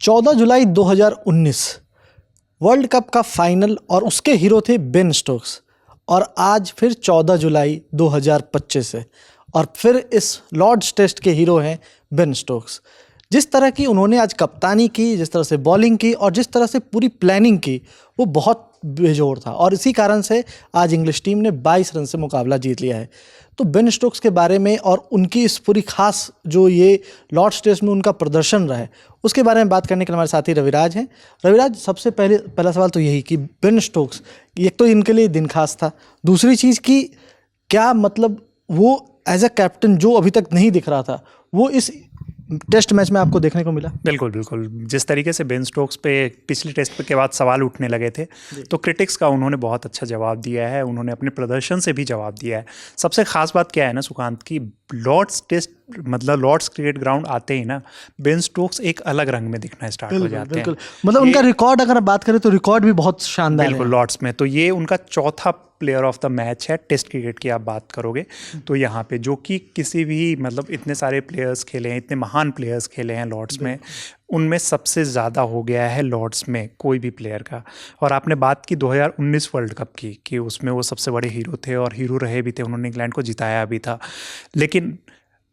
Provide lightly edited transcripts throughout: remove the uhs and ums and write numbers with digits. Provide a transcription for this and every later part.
14 जुलाई 2019 world cup का final और उसके हीरो थे बेन स्टोक्स। और आज फिर 14 जुलाई 2025 है और फिर इस लॉर्ड्स टेस्ट के हीरो हैं बेन स्टोक्स। जिस तरह की उन्होंने आज कप्तानी की, जिस तरह से बॉलिंग की और जिस तरह से पूरी प्लानिंग की, वो बहुत बेजोड़ था और इसी कारण से आज इंग्लिश टीम ने 22 रन से मुकाबला जीत लिया है। तो बेन स्टोक्स के बारे में और उनकी इस पूरी खास जो ये लॉर्ड्स टेस्ट में उनका प्रदर्शन रहा है उसके बारे में बात करने के लिए हमारे साथी रविराज हैं। रविराज, सबसे पहला सवाल तो यही कि बेन स्टोक्स, एक तो इनके लिए दिन खास था, दूसरी चीज़ कि क्या मतलब वो एज अ कैप्टन जो अभी तक नहीं दिख रहा था वो इस टेस्ट मैच में आपको देखने को मिला? बिल्कुल बिल्कुल। जिस तरीके से बेन स्टोक्स पे पिछले टेस्ट के बाद सवाल उठने लगे थे तो क्रिटिक्स का उन्होंने बहुत अच्छा जवाब दिया है, उन्होंने अपने प्रदर्शन से भी जवाब दिया है। सबसे खास बात क्या है ना सुकांत की, लॉर्ड्स टेस्ट मतलब लॉर्ड्स क्रिकेट ग्राउंड आते ही ना बेन स्टोक्स एक अलग रंग में दिखना स्टार्ट हो जाते हैं। मतलब उनका रिकॉर्ड अगर बात करें तो रिकॉर्ड भी बहुत शानदार है। बिल्कुल, लॉर्ड्स में तो ये उनका चौथा प्लेयर ऑफ द मैच है। टेस्ट क्रिकेट की आप बात करोगे तो यहाँ पे जो कि किसी भी मतलब इतने सारे प्लेयर्स खेले हैं, इतने महान प्लेयर्स खेले हैं लॉर्ड्स में, उनमें सबसे ज़्यादा हो गया है लॉर्ड्स में कोई भी प्लेयर का। और आपने बात की 2019 वर्ल्ड कप की कि उसमें वो सबसे बड़े हीरो थे और हीरो रहे भी थे, उन्होंने इंग्लैंड को जिताया भी था। लेकिन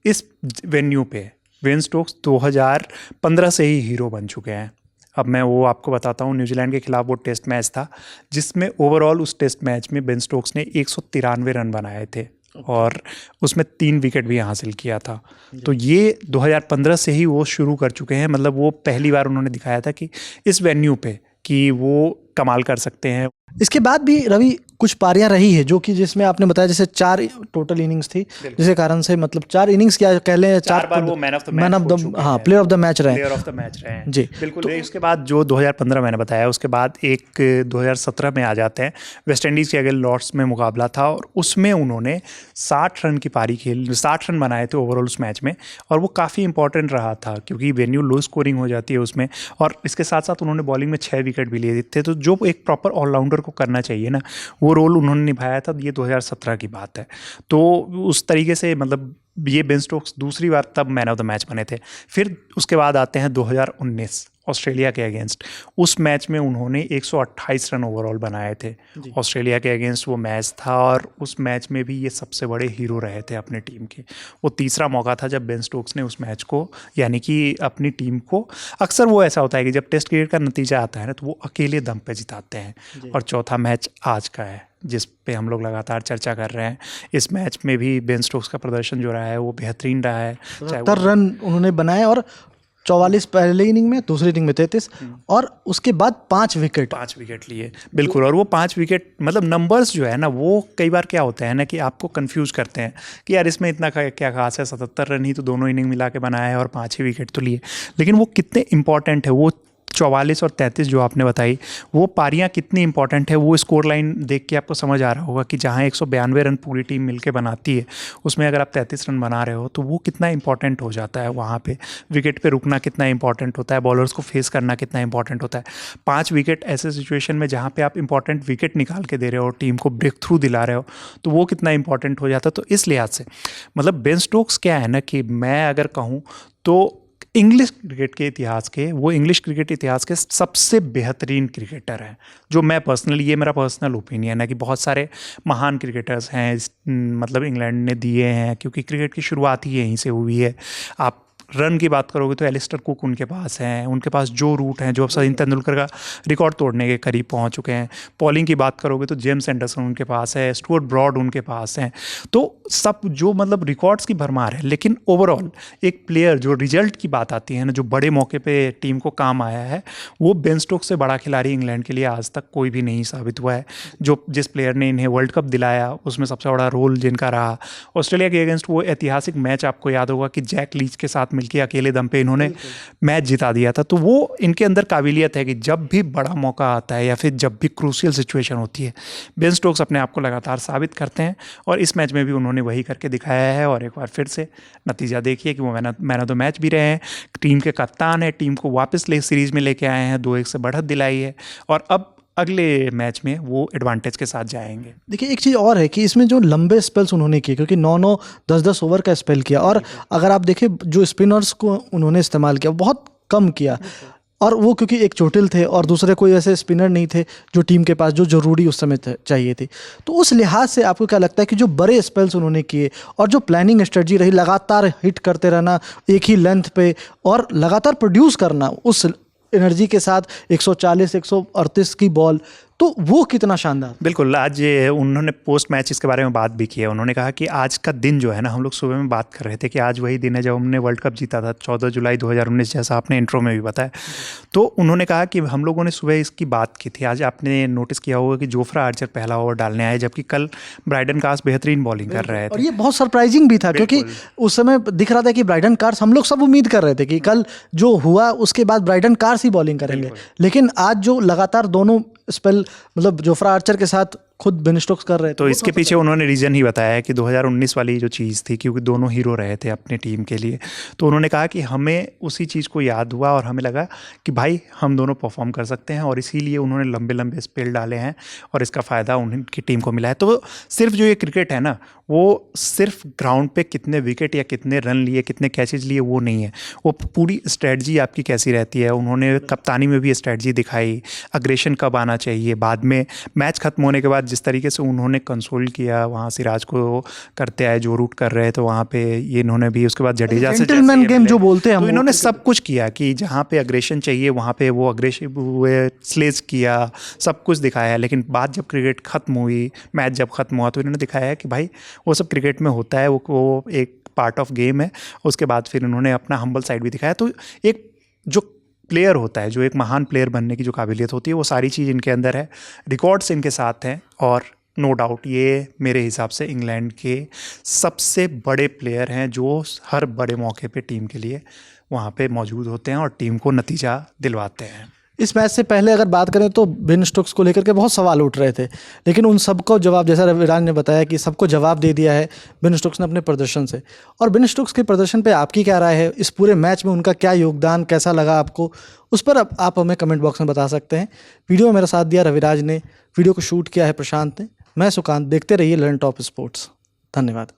इस वेन्यू पे बेन स्टोक्स 2015 से ही हीरो बन चुके हैं। अब मैं वो आपको बताता हूँ, न्यूजीलैंड के खिलाफ वो टेस्ट मैच था जिसमें ओवरऑल उस टेस्ट मैच में बेन स्टोक्स ने 193 रन बनाए थे और उसमें 3 विकेट भी हासिल किया था। तो ये 2015 से ही वो शुरू कर चुके हैं, मतलब वो पहली बार उन्होंने दिखाया था कि इस वेन्यू पे कि वो कमाल कर सकते हैं। इसके बाद भी रवि कुछ पारियां रही है जो कि जिसमें आपने बताया जैसे 4 टोटल इनिंग्स थी, जिसके कारण से मतलब 4 इनिंग्स क्या कह लें, 4 बार वो man of the player of the match रहे हैं जी। बिल्कुल। तो उसके बाद जो 2015 मैंने बताया, उसके बाद एक 2017 में आ जाते हैं, वेस्ट इंडीज़ के अगेंस्ट लॉर्ड्स में मुकाबला था और उसमें उन्होंने 60 रन की पारी खेल 60 रन बनाए थे ओवरऑल उस मैच में। और वो काफ़ी इंपॉर्टेंट रहा था क्योंकि वेन्यू लो स्कोरिंग हो जाती है उसमें, और इसके साथ साथ उन्होंने बॉलिंग में 6 विकेट भी लिए थे। तो जो एक प्रॉपर ऑलराउंडर को करना चाहिए ना, वो रोल उन्होंने निभाया था। ये 2017 की बात है। तो उस तरीके से मतलब ये बेन स्टोक्स दूसरी बार तब मैन ऑफ द मैच बने थे। फिर उसके बाद आते हैं 2019 ऑस्ट्रेलिया के अगेंस्ट। उस मैच में उन्होंने 128 रन ओवरऑल बनाए थे। ऑस्ट्रेलिया के अगेंस्ट वो मैच था और उस मैच में भी ये सबसे बड़े हीरो रहे थे अपने टीम के। वो तीसरा मौका था जब बेन स्टोक्स ने उस मैच को, यानी कि अपनी टीम को, अक्सर वो ऐसा होता है कि जब टेस्ट क्रिकेट का नतीजा आता है ना तो वो अकेले दम पे जिताते हैं। और चौथा मैच आज का है जिस पे हम लोग लगातार चर्चा कर रहे हैं। इस मैच में भी बेन स्टोक्स का प्रदर्शन जो रहा है वो बेहतरीन रहा है। 70 रन उन्होंने बनाए और 44 पहले इनिंग में, दूसरी इनिंग में 33 और उसके बाद 5 विकेट लिए। बिल्कुल। और वो 5 विकेट मतलब नंबर्स जो है ना, वो कई बार क्या होता है ना कि आपको कंफ्यूज करते हैं कि यार इसमें इतना क्या खास है, 77 रन ही तो दोनों इनिंग मिला के बनाया है और 5 ही विकेट तो लिए। लेकिन वो कितने इंपॉर्टेंट है, वो 44 और 33 जो आपने बताई, वो पारियां कितनी इंपॉर्टेंट है, वो स्कोर लाइन देख के आपको समझ आ रहा होगा कि जहां 192 रन पूरी टीम मिलके बनाती है, उसमें अगर आप 33 रन बना रहे हो तो वो कितना इंपॉर्टेंट हो जाता है। वहाँ पे विकेट पे रुकना कितना इंपॉर्टेंट होता है, बॉलर्स को फेस करना कितना इंपॉर्टेंट होता है। 5 विकेट ऐसे सिचुएशन में जहाँ पे आप इंपॉर्टेंट विकेट निकाल के दे रहे हो, टीम को ब्रेक थ्रू दिला रहे हो, तो वो कितना इंपॉर्टेंट हो जाता है। तो इस लिहाज से मतलब बेन स्टोक्स क्या है ना कि मैं अगर कहूँ तो इंग्लिश क्रिकेट के इतिहास के, वो इंग्लिश क्रिकेट इतिहास के सबसे बेहतरीन क्रिकेटर हैं। जो मैं पर्सनली, ये मेरा पर्सनल ओपिनियन है कि बहुत सारे महान क्रिकेटर्स हैं मतलब इंग्लैंड ने दिए हैं, क्योंकि क्रिकेट की शुरुआत ही यहीं से हुई है। आप रन की बात करोगे तो एलिस्टर कुक उनके पास हैं, उनके पास जो रूट हैं, जो अब सचिन तेंदुलकर का रिकॉर्ड तोड़ने के करीब पहुंच चुके हैं। बॉलिंग की बात करोगे तो जेम्स एंडरसन उनके पास है, स्टुअर्ट ब्रॉड उनके पास हैं। तो सब जो मतलब रिकॉर्ड्स की भरमार है। लेकिन ओवरऑल एक प्लेयर जो रिजल्ट की बात आती है ना, जो बड़े मौके पे टीम को काम आया है, वो बेन स्टोक्स से बड़ा खिलाड़ी इंग्लैंड के लिए आज तक कोई भी नहीं साबित हुआ है। जिस प्लेयर ने इन्हें वर्ल्ड कप दिलाया उसमें सबसे बड़ा रोल जिनका रहा, ऑस्ट्रेलिया के अगेंस्ट वो ऐतिहासिक मैच आपको याद होगा कि जैक लीच के साथ मिलकर अकेले दम पे इन्होंने मैच जिता दिया था। तो वो इनके अंदर काबिलियत है कि जब भी बड़ा मौका आता है या फिर जब भी क्रूशियल सिचुएशन होती है, बेन स्टोक्स अपने आप को लगातार साबित करते हैं और इस मैच में भी उन्होंने वही करके दिखाया है। और एक बार फिर से नतीजा देखिए कि वो मैन ऑफ द मैच भी रहे हैं, टीम के कप्तान है, टीम को वापस सीरीज में लेके आए हैं, 2-1 से बढ़त दिलाई है और अब अगले मैच में वो एडवांटेज के साथ जाएंगे। देखिए एक चीज़ और है कि इसमें जो लंबे स्पेल्स उन्होंने किए, क्योंकि 9-9 10-10 ओवर का स्पेल किया और अगर आप देखें जो स्पिनर्स को उन्होंने इस्तेमाल किया बहुत कम किया और वो क्योंकि एक चोटिल थे और दूसरे कोई ऐसे स्पिनर नहीं थे जो टीम के पास जो ज़रूरी उस समय चाहिए थी। तो उस लिहाज से आपको क्या लगता है कि जो बड़े स्पेल्स उन्होंने किए और जो प्लानिंग स्ट्रेटजी रही, लगातार हिट करते रहना एक ही लेंथ पे और लगातार प्रोड्यूस करना उस एनर्जी के साथ 140 138 की बॉल, तो वो कितना शानदार। बिल्कुल, आज उन्होंने पोस्ट मैच इसके बारे में बात भी की है। उन्होंने कहा कि आज का दिन जो है ना, हम लोग सुबह में बात कर रहे थे कि आज वही दिन है जब हमने वर्ल्ड कप जीता था 14 जुलाई 2019, जैसा आपने इंट्रो में भी बताया। तो उन्होंने कहा कि हम लोगों ने सुबह इसकी बात की थी। आज आपने नोटिस किया होगा कि जोफ्रा आर्चर पहला ओवर डालने आए, जबकि कल ब्राइडन कास बेहतरीन बॉलिंग कर रहे थे। और ये बहुत सरप्राइजिंग भी था क्योंकि उस समय दिख रहा था कि ब्राइडन कार्स, हम लोग सब उम्मीद कर रहे थे कि कल जो हुआ उसके बाद ब्राइडन कार्स ही बॉलिंग करेंगे, लेकिन आज जो लगातार दोनों स्पेल मतलब जोफ्रा आर्चर के साथ खुद बेन स्टोक्स कर रहे थे। तो इसके पीछे उन्होंने रीज़न ही बताया है कि 2019 वाली जो चीज़ थी, क्योंकि दोनों हीरो रहे थे अपने टीम के लिए, तो उन्होंने कहा कि हमें उसी चीज़ को याद हुआ और हमें लगा कि भाई हम दोनों परफॉर्म कर सकते हैं, और इसीलिए उन्होंने लंबे लंबे स्पेल डाले हैं और इसका फ़ायदा उनकी टीम को मिला है। तो सिर्फ जो ये क्रिकेट है ना, वो सिर्फ ग्राउंड पे कितने विकेट या कितने रन लिए, कितने कैचेज लिए, वो नहीं है। वो पूरी स्ट्रेटजी आपकी कैसी रहती है। उन्होंने कप्तानी में भी स्ट्रेटजी दिखाई, अग्रेशन कब आना चाहिए, बाद में मैच खत्म होने के बाद जिस तरीके से उन्होंने कंसोल किया, वहाँ सिराज को करते आए, जो रूट कर रहे थे वहाँ पे ये इन्होंने भी, उसके बाद जडेजा से जेंटलमैन गेम जो बोलते हैं, तो इन्होंने सब कुछ किया कि जहाँ पे अग्रेशन चाहिए वहाँ पे वो अग्रेसिव हुए, स्लेज किया, सब कुछ दिखाया। लेकिन बात जब क्रिकेट खत्म हुई, मैच जब खत्म हुआ, तो इन्होंने दिखाया कि भाई वो सब क्रिकेट में होता है, वो एक पार्ट ऑफ गेम है। उसके बाद फिर इन्होंने अपना हम्बल साइड भी दिखाया। तो एक जो प्लेयर होता है, जो एक महान प्लेयर बनने की जो काबिलियत होती है, वो सारी चीज़ इनके अंदर है, रिकॉर्ड्स इनके साथ हैं, और नो डाउट ये मेरे हिसाब से इंग्लैंड के सबसे बड़े प्लेयर हैं जो हर बड़े मौके पे टीम के लिए वहाँ पे मौजूद होते हैं और टीम को नतीजा दिलवाते हैं। इस मैच से पहले अगर बात करें तो बेन स्टोक्स को लेकर के बहुत सवाल उठ रहे थे, लेकिन उन सबको जवाब, जैसा रविराज ने बताया कि सबको जवाब दे दिया है बेन स्टोक्स ने अपने प्रदर्शन से। और बेन स्टोक्स के प्रदर्शन पे आपकी क्या राय है, इस पूरे मैच में उनका क्या योगदान, कैसा लगा आपको, उस पर आप हमें कमेंट बॉक्स में बता सकते हैं। वीडियो में मेरा साथ दिया रविराज ने, वीडियो को शूट किया है प्रशांत ने, मैं सुकांत। देखते रहिए लर्न टॉप स्पोर्ट्स। धन्यवाद।